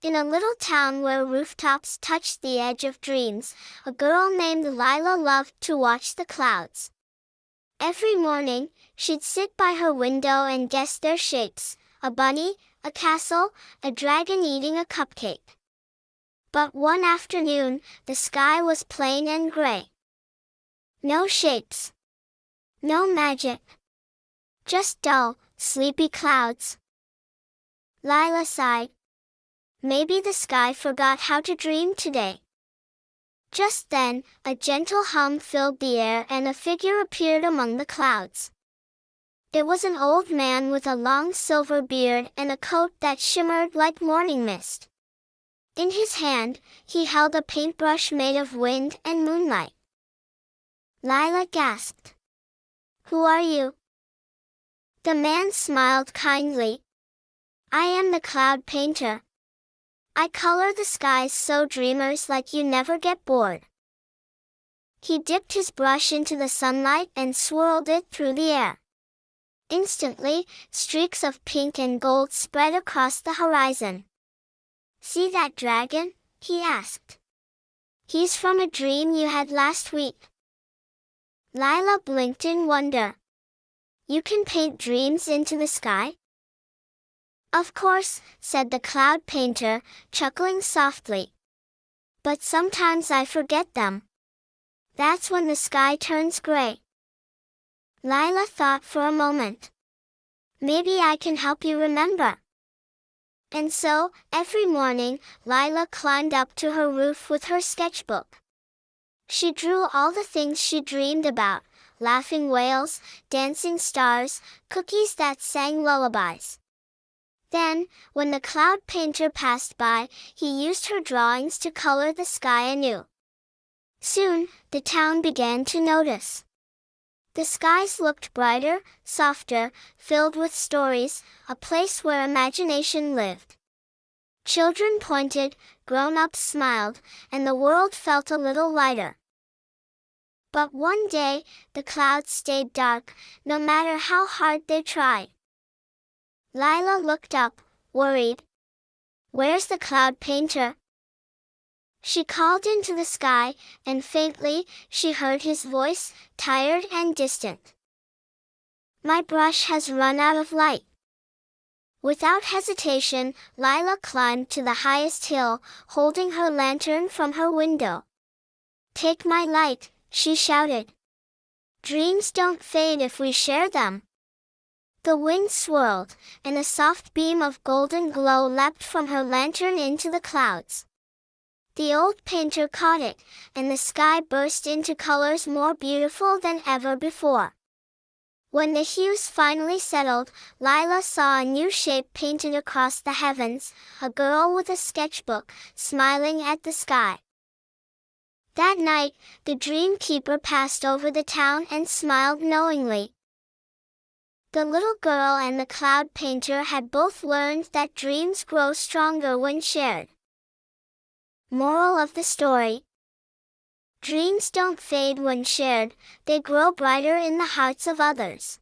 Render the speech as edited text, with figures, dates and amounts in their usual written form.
In a little town where rooftops touched the edge of dreams, a girl named Lila loved to watch the clouds. Every morning, she'd sit by her window and guess their shapes: a bunny, a castle, a dragon eating a cupcake. But one afternoon, the sky was plain and gray. No shapes. No magic. Just dull, sleepy clouds. Lila sighed. Maybe the sky forgot how to dream today. Just then, a gentle hum filled the air and a figure appeared among the clouds. It was an old man with a long silver beard and a coat that shimmered like morning mist. In his hand, he held a paintbrush made of wind and moonlight. Lila gasped. "Who are you?" The man smiled kindly. "I am the cloud painter. I color the skies so dreamers like you never get bored." He dipped his brush into the sunlight and swirled it through the air. Instantly, streaks of pink and gold spread across the horizon. "See that dragon?" he asked. "He's from a dream you had last week." Lila blinked in wonder. "You can paint dreams into the sky?" "Of course," said the cloud painter, chuckling softly. "But sometimes I forget them. That's when the sky turns gray." Lila thought for a moment. "Maybe I can help you remember." And so, every morning, Lila climbed up to her roof with her sketchbook. She drew all the things she dreamed about: laughing whales, dancing stars, cookies that sang lullabies. Then, when the cloud painter passed by, he used her drawings to color the sky anew. Soon, the town began to notice. The skies looked brighter, softer, filled with stories, a place where imagination lived. Children pointed, grown-ups smiled, and the world felt a little lighter. But one day, the clouds stayed dark, no matter how hard they tried. Lila looked up, worried. "Where's the cloud painter?" She called into the sky, and faintly, she heard his voice, tired and distant. "My brush has run out of light." Without hesitation, Lila climbed to the highest hill, holding her lantern from her window. "Take my light," she shouted. "Dreams don't fade if we share them." The wind swirled, and a soft beam of golden glow leapt from her lantern into the clouds. The old painter caught it, and the sky burst into colors more beautiful than ever before. When the hues finally settled, Lila saw a new shape painted across the heavens: a girl with a sketchbook, smiling at the sky. That night, the dream keeper passed over the town and smiled knowingly. The little girl and the cloud painter had both learned that dreams grow stronger when shared. Moral of the story: dreams don't fade when shared, they grow brighter in the hearts of others.